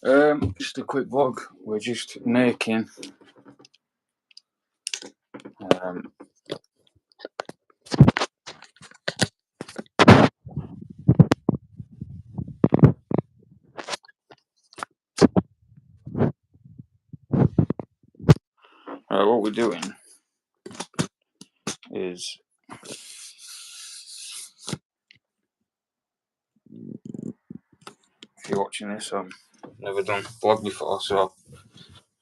Just a quick vlog. We're just making what we're doing is if you're watching this, I've never done a vlog before, so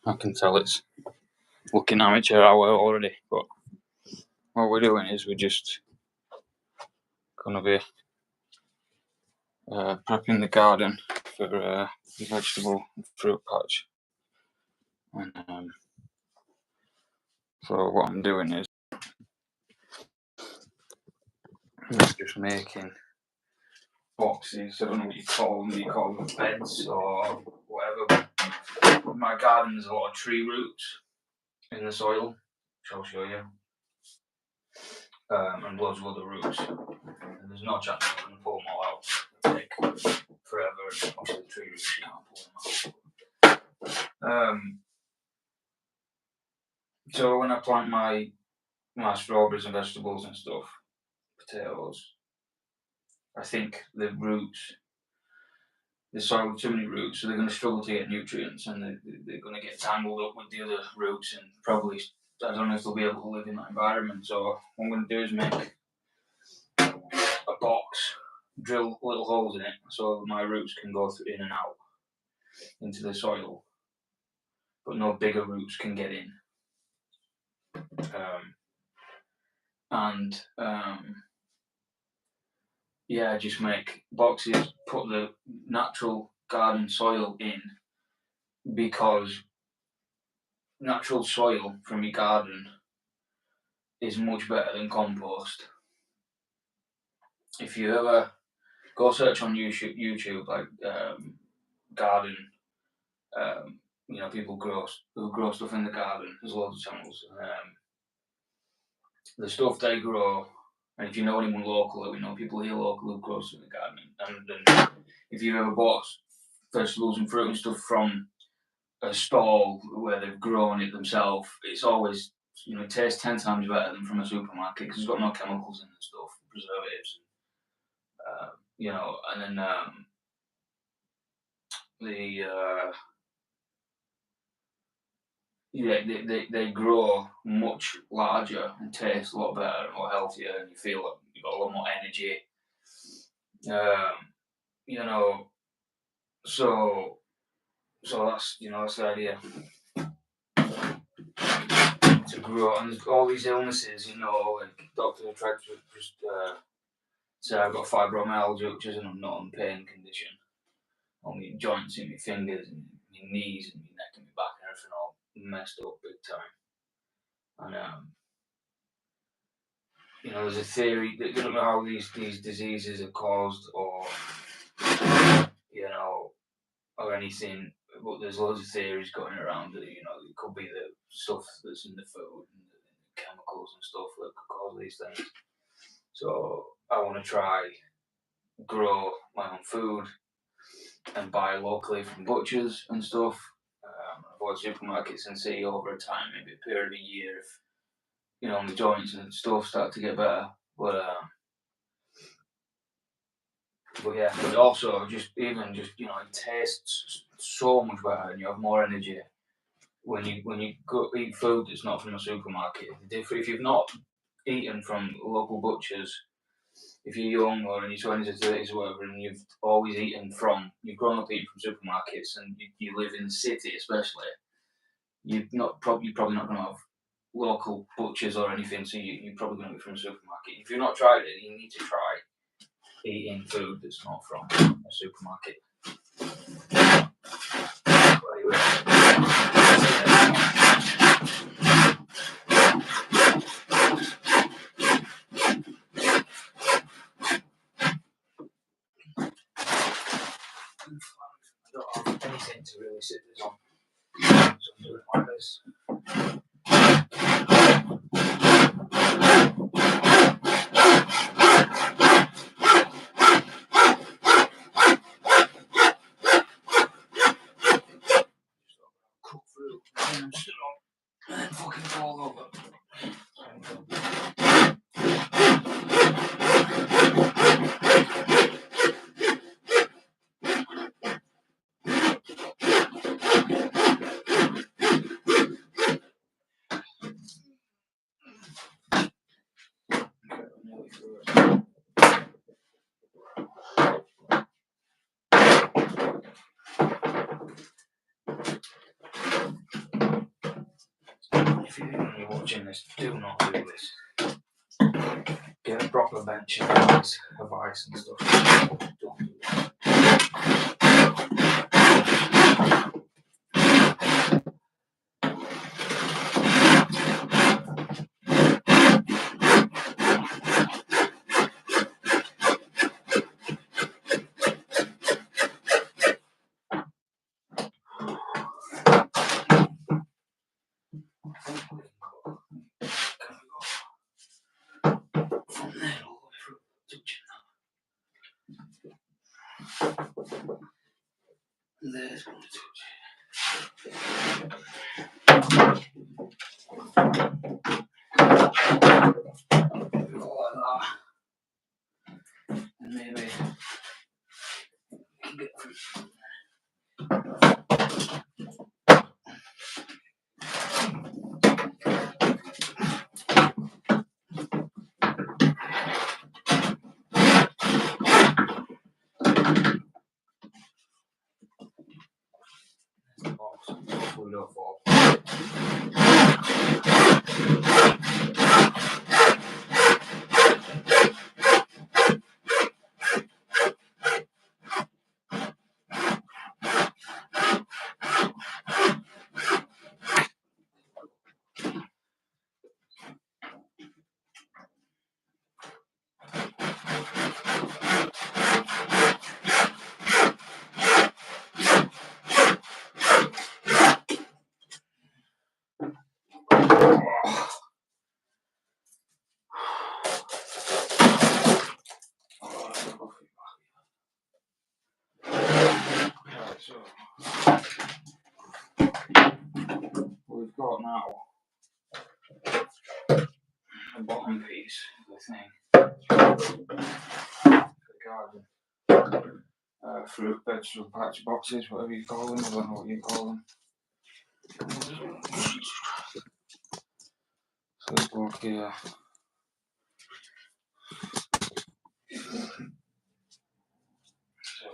I can tell it's looking amateur hour already. But what we're doing is we're just gonna be prepping the garden for the vegetable and fruit patch. And so what I'm doing is I'm just making boxes. I don't know what you call them. You call them beds or whatever. But my garden has a lot of tree roots in the soil, which I'll show you, and loads of other roots. And there's no chance I can pull them all out. It'll take forever. Obviously, the tree roots you can't pull them out. So when I plant my strawberries and vegetables and stuff, potatoes, I think the roots, the soil with too many roots, so they're going to struggle to get nutrients, and they're going to get tangled up with the other roots, and probably, I don't know if they'll be able to live in that environment. So what I'm going to do is make a box, drill little holes in it, so my roots can go in and out into the soil, but no bigger roots can get in. Just make boxes, put the natural garden soil in, because natural soil from your garden is much better than compost. If you ever go search on YouTube like garden, people who grow stuff in the garden, there's loads of channels. The stuff they grow, and if you know anyone local, we know people here local who grow stuff in the garden, and if you've ever bought vegetables and fruit and stuff from a stall where they've grown it themselves, it's always, it tastes 10 times better than from a supermarket, because it's got no chemicals in the stuff, preservatives, and then they grow much larger and taste a lot better and more healthier, and you feel like you've got a lot more energy. So that's that's the idea. To grow, and there's all these illnesses, like doctors have tried to just say I've got fibromyalgia, which is an unknown pain condition on my joints in my fingers and my knees and my neck and my back and everything, all messed up big time. And there's a theory that they don't know how these diseases are caused, or or anything, but there's loads of theories going around that it could be the stuff that's in the food and the chemicals and stuff that could cause these things. So I want to try grow my own food and buy locally from butchers and stuff, avoid supermarkets, and see over a time, maybe a period of a year, if the joints and stuff start to get better. But also it tastes so much better, and you have more energy when you go eat food that's not from a supermarket. If you've not eaten from local butchers, if you're young or in your 20s or 30s or whatever, and you've grown up eating from supermarkets, and you live in the city especially, you're probably not going to have local butchers or anything, so you're probably going to be from a supermarket. If you've not tried it, you need to try eating food that's not from a supermarket. I don't have anything to really sit this on, so I'm doing it like this. and I'm stood up and then fucking fall over. If you're watching this, do not do this. Get a proper bench of ice and stuff. Don't do that. From there all the way through, touching that. There's going to touch. Go like that. And maybe get through. Hopefully we don't fall. So we've got now the bottom piece of the thing. The garden. Fruit, vegetable patch boxes, whatever you call them. I don't know what you call them. So this block here. So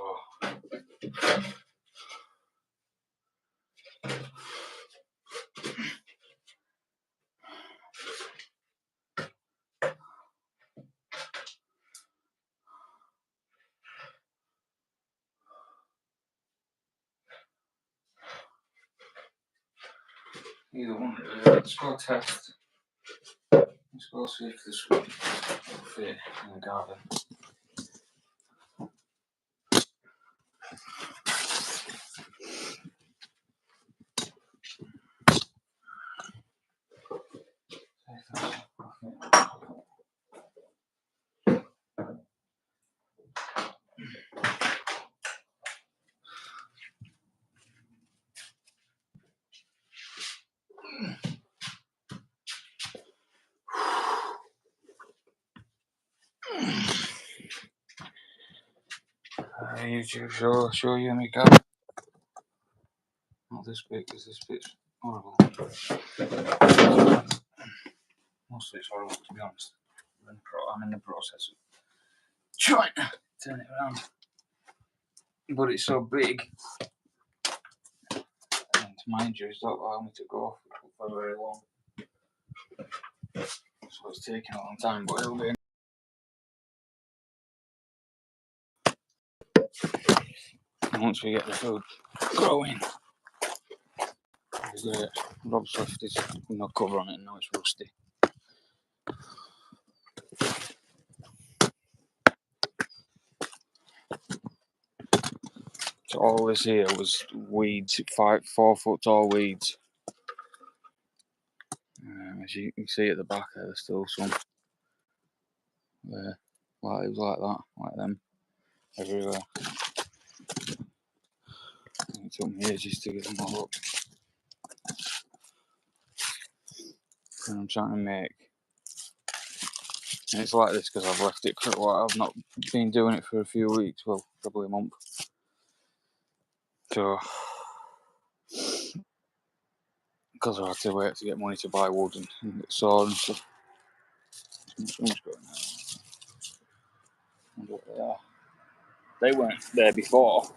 either one really. Let's go test. Let's go see if this will fit in the garden. YouTube show you my garden. Not this bit, because this bit's horrible. Most of it's horrible, to be honest. I'm in the process of trying to turn it around. But it's so big, and my injuries don't allow me to go for very long. So it's taking a long time, but it'll be. And once we get the food growing, Rob's left his no cover on it, and now it's rusty. So all this here was weeds, 4 foot tall weeds. As you can see at the back there, there's still some there. Like it was like that, like them, everywhere. It took me ages to get them all up. And I'm trying to make. And it's like this because I've left it for a while. I've not been doing it for a few weeks, well, probably a month. So, because I had to wait to get money to buy wood and get saw and stuff. Someone's going now. I wonder what they are. They weren't there before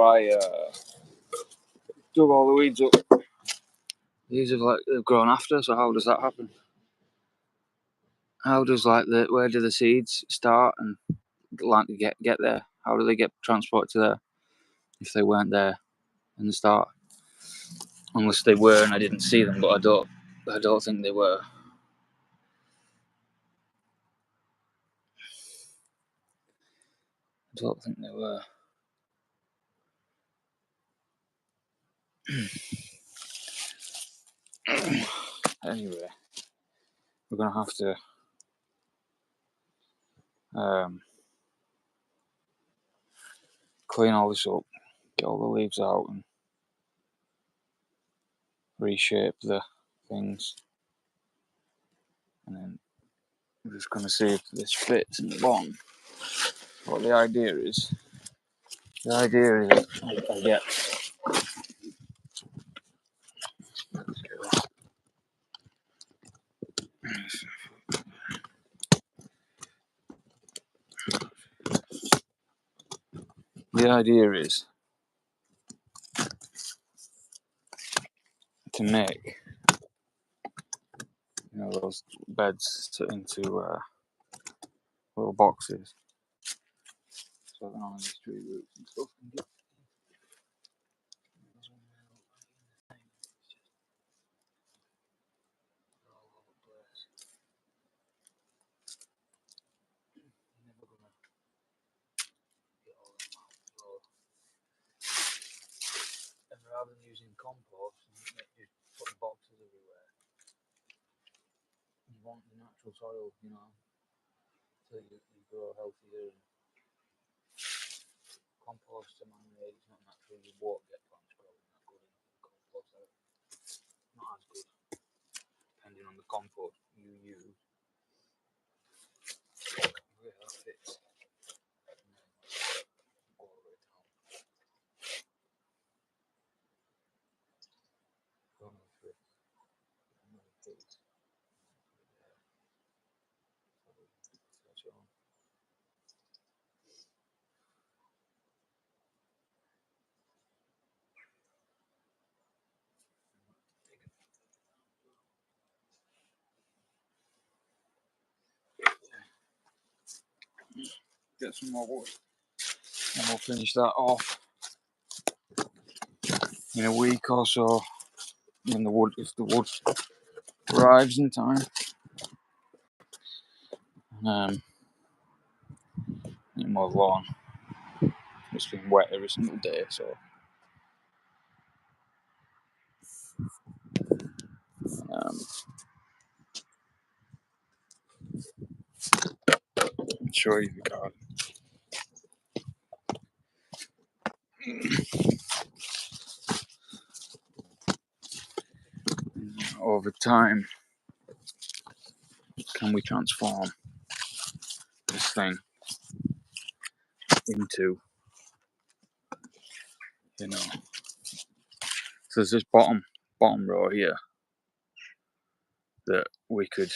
I dug all the weeds up. These have they've grown after, so how does that happen? How does where do the seeds start and get there? How do they get transported to there if they weren't there in the start? Unless they were and I didn't see them, but I don't think they were. I don't think they were. Anyway, we're gonna have to clean all this up, get all the leaves out, and reshape the things, and then we're just gonna see if this fits in the bottom. What the idea is I get. The idea is to make those beds into little boxes, so they're on these tree roots and stuff. And rather than using compost and just putting boxes everywhere, you want the natural soil, so you grow healthier. And compost to man-made, it's not natural. You won't get plants growing that good in compost. Not as good, depending on the compost you use. Yeah, that fits. All the way down. Don't know if it fits. That's wrong. Get some more wood, and we'll finish that off in a week or so. When if the wood arrives in time. Need more lawn. It's been wet every single day, so I'll show you the garden. Over time, can we transform this thing into, so there's this bottom row here that we could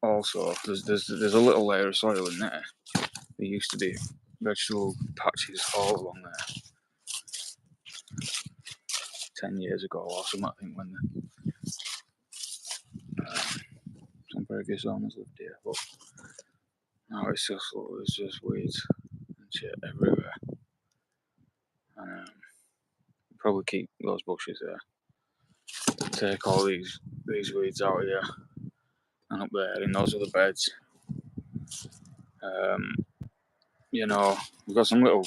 also, there's a little layer of soil in there. There used to be vegetable patches all along there 10 years ago or something, I think, when some previous owners lived here, but now it's just weeds and shit everywhere. And probably keep those bushes there. Take all these weeds out here and up there in those other beds. We've got some we've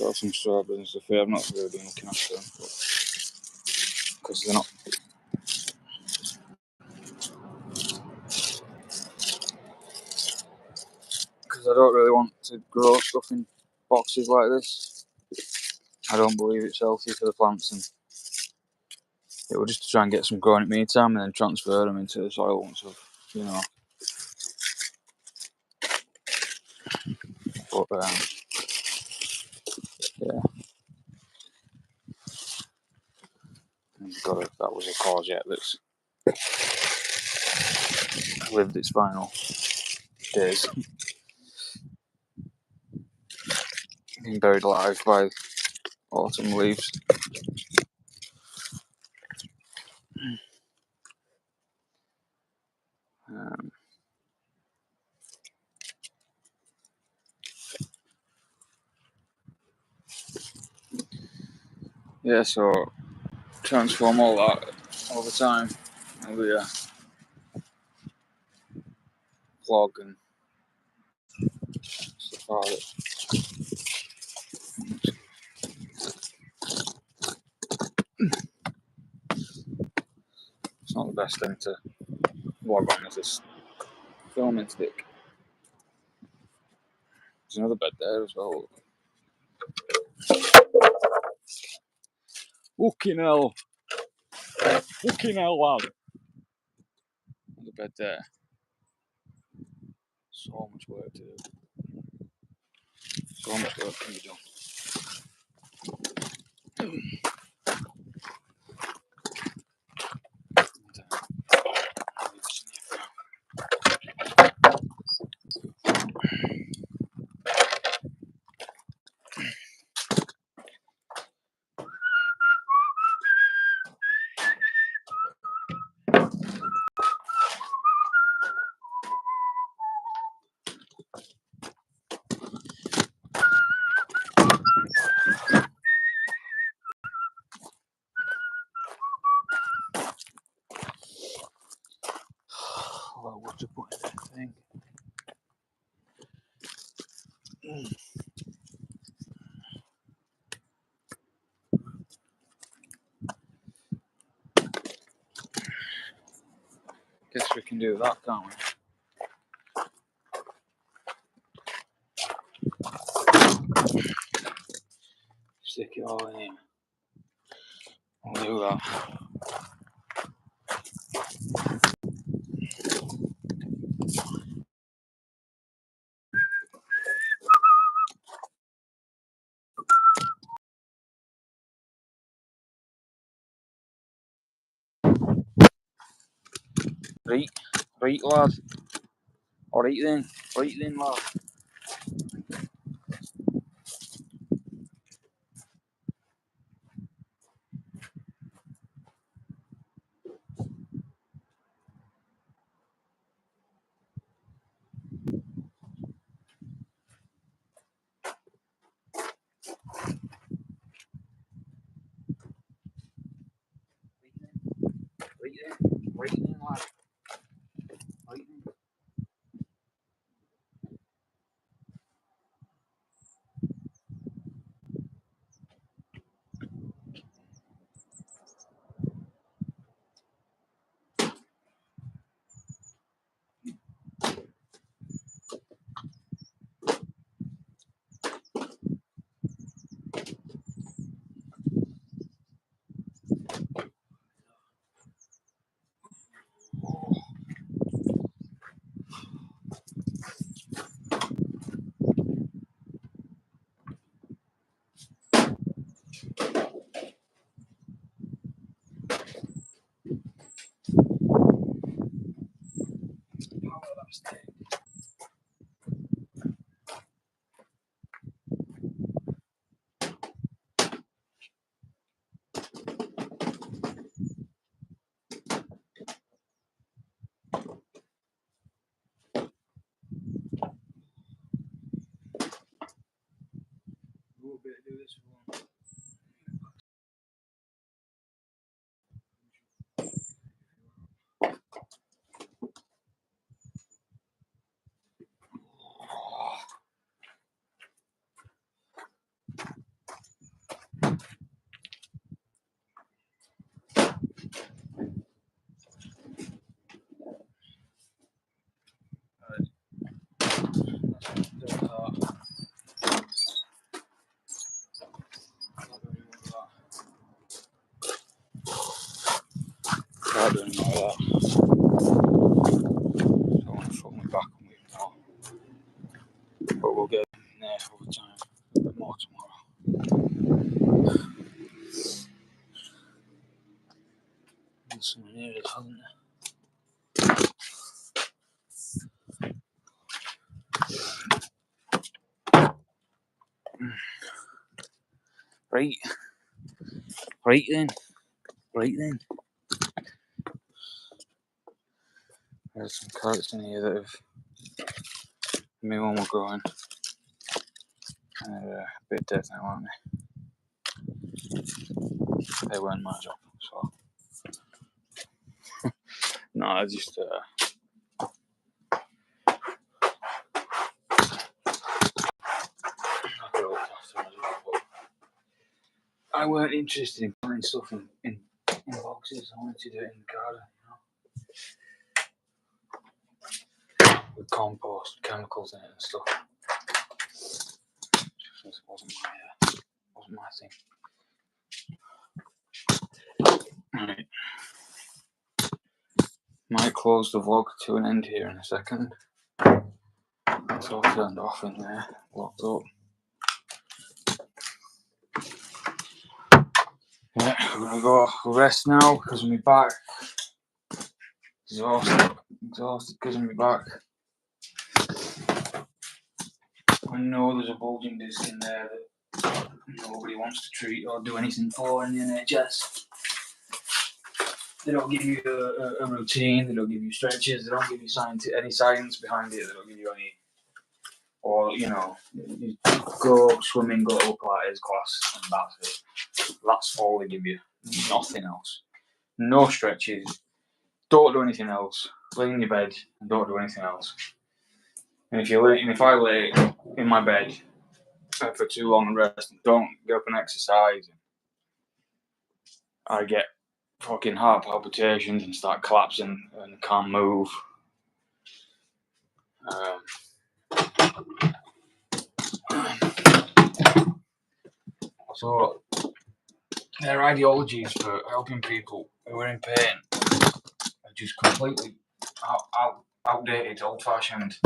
got some strawberries and stuff here. I've not really been looking after them because they're not. Because I don't really want to grow stuff in boxes like this. I don't believe it's healthy for the plants, and it was just to try and get some growing at meantime and then transfer them into the soil once I've, you know. But yeah, that was a courgette that's lived its final days, being buried alive by autumn leaves. Yeah, so transform all that all the time. All the vlog and stuff like that. It's not the best thing to vlog on with this filming stick. There's another bed there as well. Fucking hell, lad. Another bed there. So much work to do. So much work can be done. Oh, what's the point of that thing? Guess we can do that, can't we? Stick it all in here. I'll do that. Right, lad. Alright then, lad. Right then, lad. Right then. We'll be able to do this one. start doing all that. I don't want to fuck my back on me now. But we'll get there over time. A bit more tomorrow. There's someone here, hasn't there? Right. Right then. There's some carrots in here that have me when we're growing. And a bit dead now, aren't they? They weren't my job, so. No, I just I weren't interested in putting stuff in boxes. I wanted to do it in the garden, with compost, chemicals in it and stuff. Just wasn't my thing. Right. Might close the vlog to an end here in a second. It's all turned off in there, locked up. Yeah, we're gonna go rest now because of my back. Exhausted because of my back. I know there's a bulging disc in there that nobody wants to treat or do anything for in the NHS. They don't give you a routine, they don't give you stretches, they don't give you any science behind it, they don't give you any, or, you go swimming, go to a Pilates class, and that's it. That's all they give you. Nothing else. No stretches. Don't do anything else. Lay in your bed and don't do anything else. And if I lay in my bed for too long and rest and don't get up and exercise, I get fucking heart palpitations and start collapsing and can't move. So their ideologies for helping people who are in pain are just completely outdated, old-fashioned.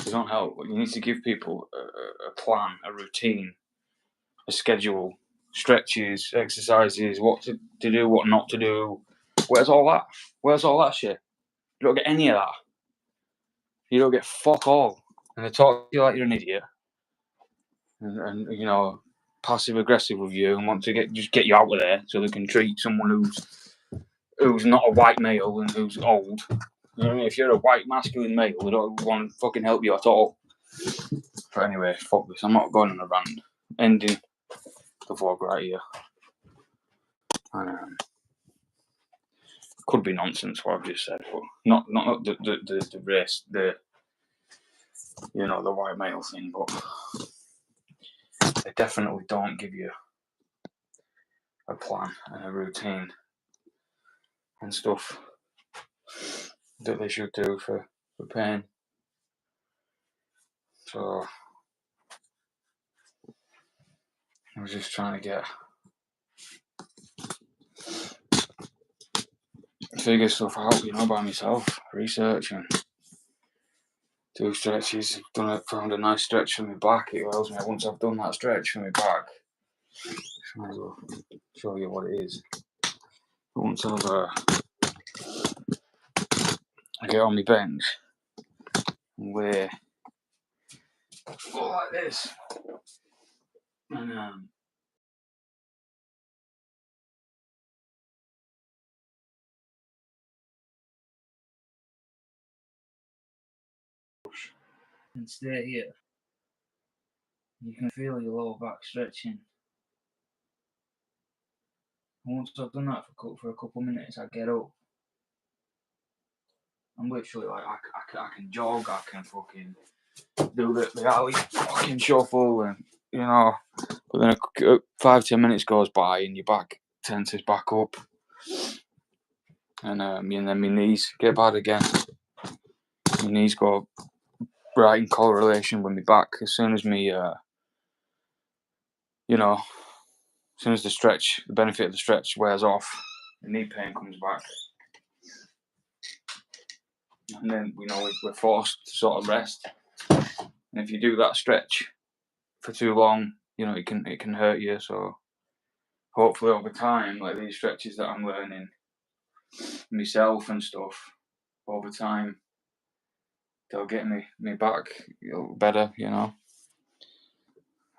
They don't help. You need to give people a plan, a routine, a schedule, stretches, exercises, what to do, what not to do. Where's all that? Where's all that shit? You don't get any of that. You don't get fuck all. And they talk to you like you're an idiot. And passive aggressive with you and want to just get you out of there so they can treat someone who's not a white male and who's old. You know what I mean? If you're a white masculine male, they don't want to fucking help you at all. But anyway, fuck this. I'm not going on a rant. Ending the vlog right here. Could be nonsense what I've just said, but not the race, the white male thing, but they definitely don't give you a plan and a routine and stuff that they should do for pain. So I was just trying to figure stuff out, by myself, research and do stretches. Found a nice stretch for my back. It tells me once I've done that stretch for my back, I might as well show you what it is. Once I get on my bench and weigh like this, and stay here, you can feel your lower back stretching. And once I've done that for a couple of minutes, I get up. I'm literally like, I can jog, I can fucking do the alley fucking shuffle, and but then 5-10 minutes goes by and your back tenses back up, and then my knees get bad again. My knees go right in correlation with my back as soon as me As soon as the benefit of the stretch wears off, the knee pain comes back. And then, we're forced to sort of rest. And if you do that stretch for too long, it can hurt you. So hopefully over time, like these stretches that I'm learning myself and stuff, over time, they'll get me back better,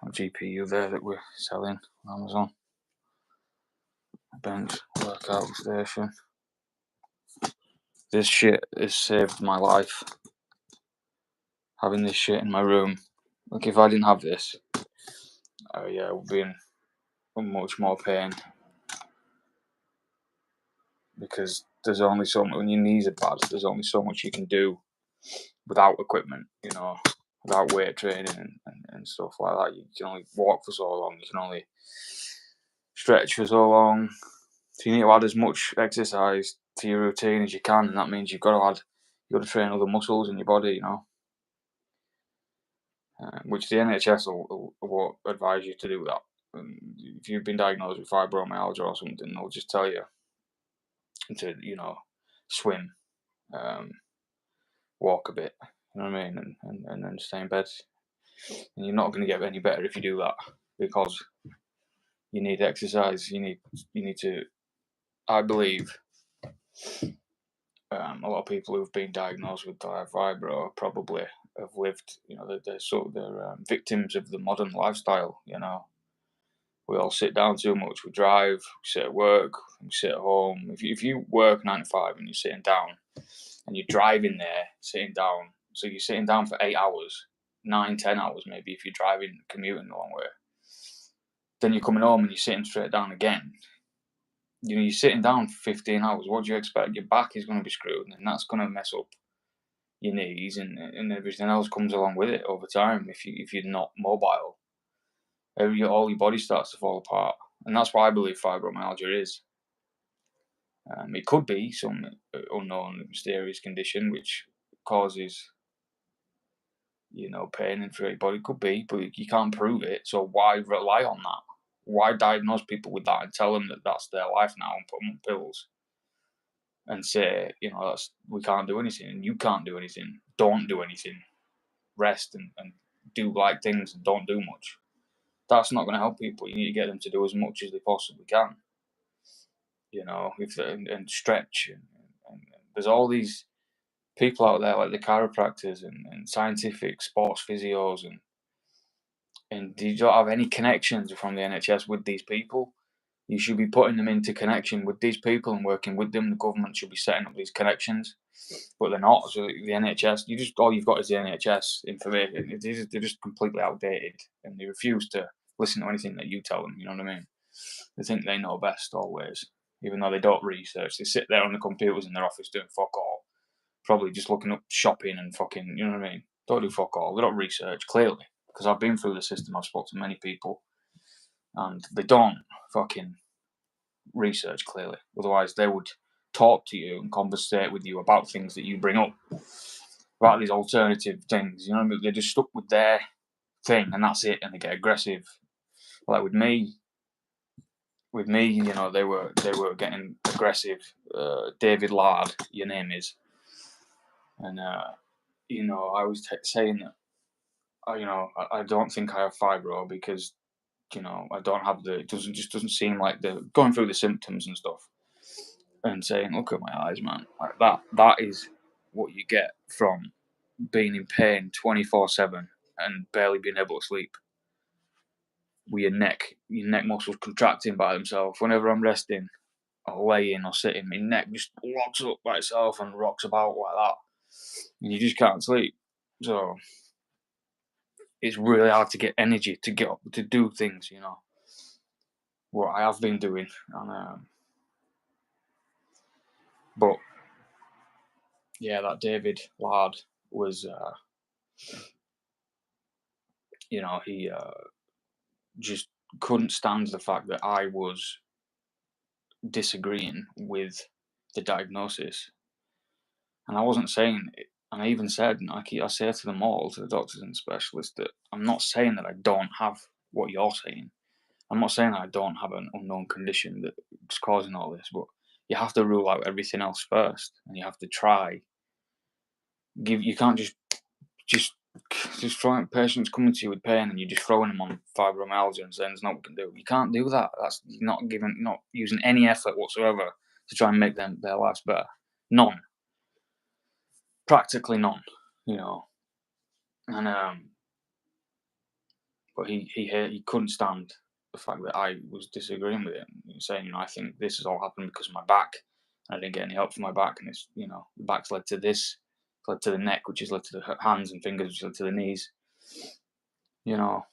A GPU there that we're selling on Amazon. Bench workout station. This shit has saved my life. Having this shit in my room. Like, if I didn't have this, I would be in much more pain. Because there's only so much, when your knees are bad, there's only so much you can do without equipment, without weight training and stuff like that. You can only walk for so long, you can only stretch for so long. So you need to add as much exercise to your routine as you can, and that means you've got to train other muscles in your body, which the NHS will advise you to do that. If you've been diagnosed with fibromyalgia or something, they'll just tell you to, swim, walk a bit, you know what I mean, and then stay in bed. And you're not going to get any better if you do that, because you need exercise. You need to. I believe a lot of people who've been diagnosed with fibro probably have lived. They're victims of the modern lifestyle. We all sit down too much. We drive. We sit at work. We sit at home. If you work 9 to 5 and you're sitting down, and you're driving there sitting down, so you're sitting down for 8 hours, 9, 10 hours maybe if you're driving, commuting a long way. Then you're coming home and you're sitting straight down again. You're sitting down for 15 hours. What do you expect? Your back is going to be screwed, and that's going to mess up your knees, and everything else comes along with it over time. If you're not mobile, all your body starts to fall apart, and that's what I believe fibromyalgia is. It could be some unknown, mysterious condition which causes, pain in your body. Could be, but you can't prove it. So why rely on that? Why diagnose people with that and tell them that that's their life now and put them on pills and say, we can't do anything and you can't do anything. Don't do anything. Rest and do light things and don't do much. That's not going to help people. You need to get them to do as much as they possibly can. And stretch. And there's all these people out there like the chiropractors and scientific sports physios and you don't have any connections from the NHS with these people. You should be putting them into connection with these people and working with them. The government should be setting up these connections, but they're not. So the NHS, all you've got is the NHS information. They're just completely outdated, and they refuse to listen to anything that you tell them. You know what I mean? They think they know best always, even though they don't research. They sit there on the computers in their office doing fuck all, probably just looking up shopping and fucking, you know what I mean? Don't do fuck all. They don't research, clearly, because I've been through the system. I've spoken to many people, and they don't fucking research, clearly. Otherwise, they would talk to you and conversate with you about things that you bring up, about these alternative things. You know what I mean? They're just stuck with their thing, and that's it, and they get aggressive. Like with me, they were getting aggressive. David Lard, your name is, and I was saying that, I don't think I have fibro because, I don't have it doesn't seem like they're going through the symptoms and stuff, and saying, look at my eyes, man, like that is what you get from being in pain 24/7 and barely being able to sleep. With your neck muscles contracting by themselves. Whenever I'm resting or laying or sitting, my neck just locks up by itself and rocks about like that, and you just can't sleep. So it's really hard to get energy to get up to do things, what I have been doing, and but yeah, that David Lard was, he just couldn't stand the fact that I was disagreeing with the diagnosis, and I wasn't saying it. And I even said, I say to them all, to the doctors and specialists, that I'm not saying that I don't have what you're saying. I'm not saying I don't have an unknown condition that's causing all this, but you have to rule out everything else first, and you have to try. You can't just throwing patients coming to you with pain and you're just throwing them on fibromyalgia and saying there's nothing we can do. You can't do that. That's not using any effort whatsoever to try and make their lives better. None. Practically none. And but he couldn't stand the fact that I was disagreeing with him, saying, I think this has all happened because of my back. I didn't get any help for my back, and it's the back's led to this, led to the neck, which has led to the hands and fingers, which led to the knees. And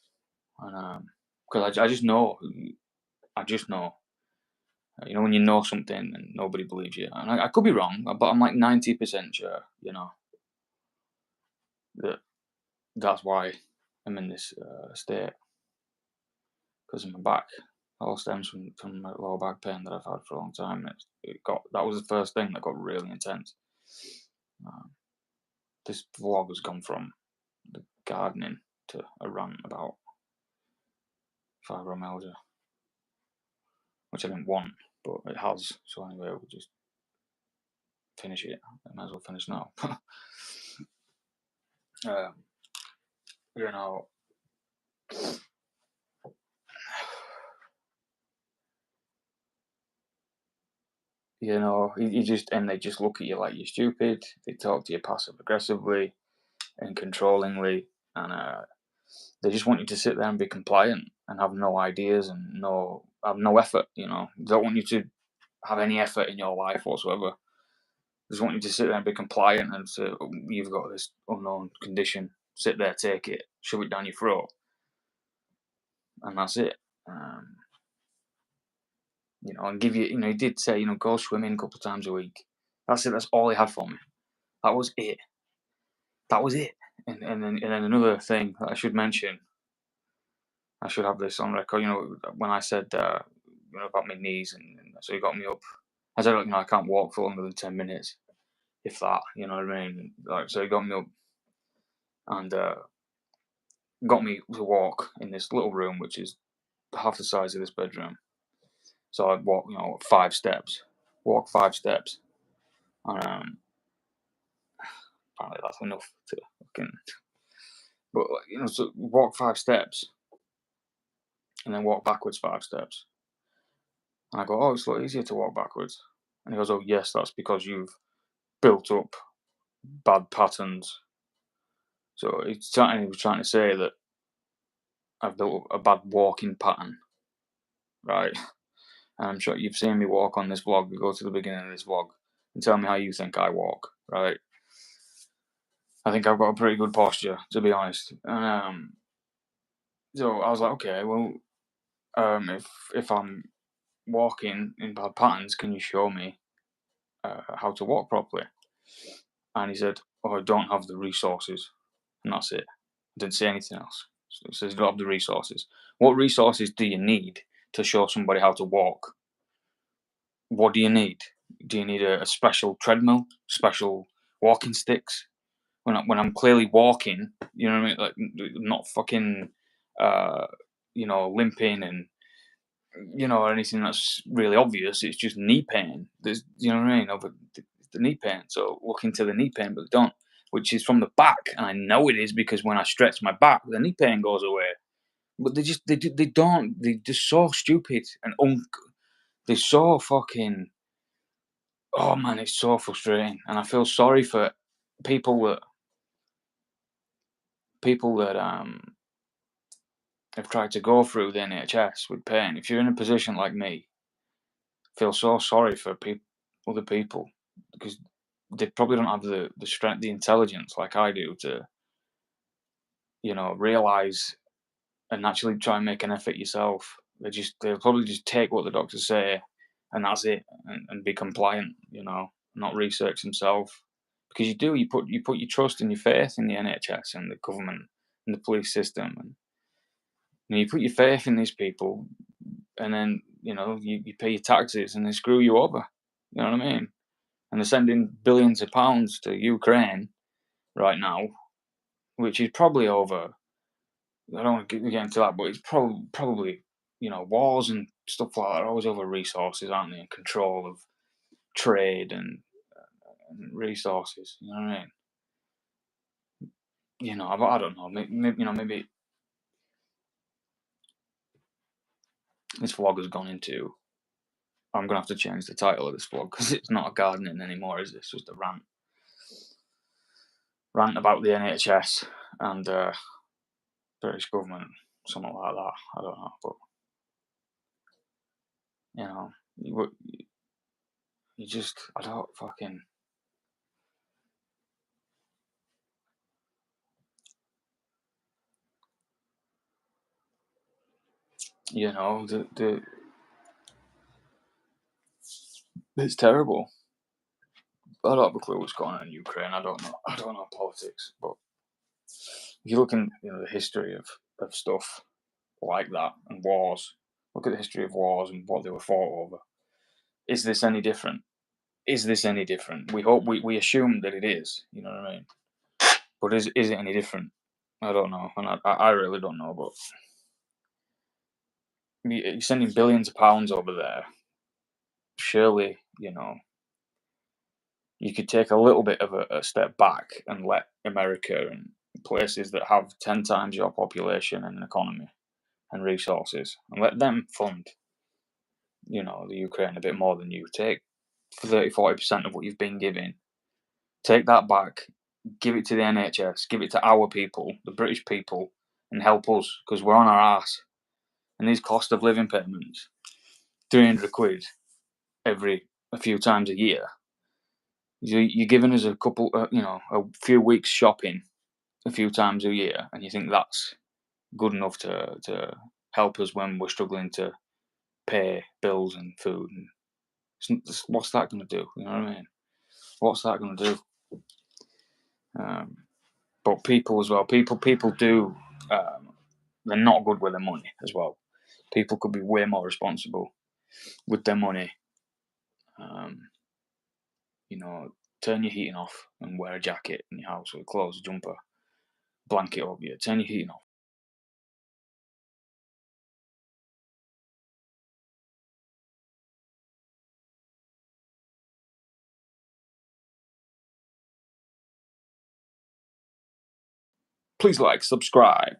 because I just know, when you know something and nobody believes you, and I could be wrong, but I'm like 90% sure, that's why I'm in this state, because of my back. It all stems from my lower back pain that I've had for a long time. That was the first thing that got really intense. This vlog has gone from the gardening to a rant about fibromyalgia, which I didn't want, but it has. So anyway, we'll just finish it. I might as well finish now. They just look at you like you're stupid. They talk to you passive aggressively and controllingly, and they just want you to sit there and be compliant and have no ideas and have no effort. They don't want you to have any effort in your life whatsoever. They just want you to sit there and be compliant and say, you've got this unknown condition. Sit there, take it, shove it down your throat, and that's it. And give you, he did say, go swimming a couple of times a week. That's it. That's all he had for me. That was it. And then another thing that I should mention, I should have this on record. When I said about my knees, and so he got me up. I said, I can't walk for longer than 10 minutes, if that. You know what I mean? So he got me up and got me to walk in this little room, which is half the size of this bedroom. So I'd walk, 5 steps. Walk 5 steps. And apparently that's enough to fucking. But so walk 5 steps, and then walk backwards 5 steps. And I go, oh, it's a lot easier to walk backwards. And he goes, oh yes, that's because you've built up bad patterns. So he was trying to say that I've built up a bad walking pattern, right? And I'm sure you've seen me walk on this vlog. We go to the beginning of this vlog and tell me how you think I walk, right? I think I've got a pretty good posture, to be honest. And so I was like, okay, well, if I'm walking in bad patterns, can you show me how to walk properly? And he said, oh, I don't have the resources. And that's it. I didn't say anything else. So he says, you don't have the resources. What resources do you need to show somebody how to walk? What do you need? Do you need a special treadmill, special walking sticks? When I'm clearly walking, you know what I mean? Like, not fucking, limping and, or anything that's really obvious. It's just knee pain. There's, you know what I mean? Over the knee pain. So look into the knee pain, but don't, which is from the back. And I know it is because when I stretch my back, the knee pain goes away. But they're just so stupid and they're so fucking, oh man, it's so frustrating. And I feel sorry for people that have tried to go through the NHS with pain. If you're in a position like me, I feel so sorry for other people, because they probably don't have the strength, the intelligence like I do to, realise and actually try and make an effort yourself. They'll probably just take what the doctors say and that's it, and be compliant, not research themselves. Because you put your trust and your faith in the NHS and the government and the police system, and you put your faith in these people, and then you pay your taxes and they screw you over. You know what I mean? And they're sending billions of pounds to Ukraine right now, which is probably over. I don't want to get into that, but it's probably wars and stuff like that are always over resources, aren't they? And control of trade and resources. You know what I mean? I don't know. Maybe this vlog has gone into. I'm gonna have to change the title of this vlog because it's not a gardening anymore, is it? It's just a rant about the NHS and British government, something like that. I don't know, but you just I don't fucking. It's terrible. I don't have a clue what's going on in Ukraine. I don't know politics, but if you look in the history of stuff like that and wars, look at the history of wars and what they were fought over. Is this any different? We assume that it is. You know what I mean? But is it any different? I don't know, and I really don't know. But you're sending billions of pounds over there. Surely, you could take a little bit of a step back and let America and places that have 10 times your population and economy and resources, and let them fund, the Ukraine a bit more than you. Take 30-40% of what you've been giving, take that back, give it to the NHS, give it to our people, the British people, and help us, because we're on our ass. And these cost of living payments, 300 quid a few times a year. You're giving us a few weeks shopping a few times a year, and you think that's good enough to help us when we're struggling to pay bills and food. And what's that going to do? You know what I mean? What's that going to do? But people as well. People do. They're not good with their money as well. People could be way more responsible with their money. Turn your heating off and wear a jacket in your house with clothes, jumper, blanket over you. Turn your heating off. Please like, subscribe.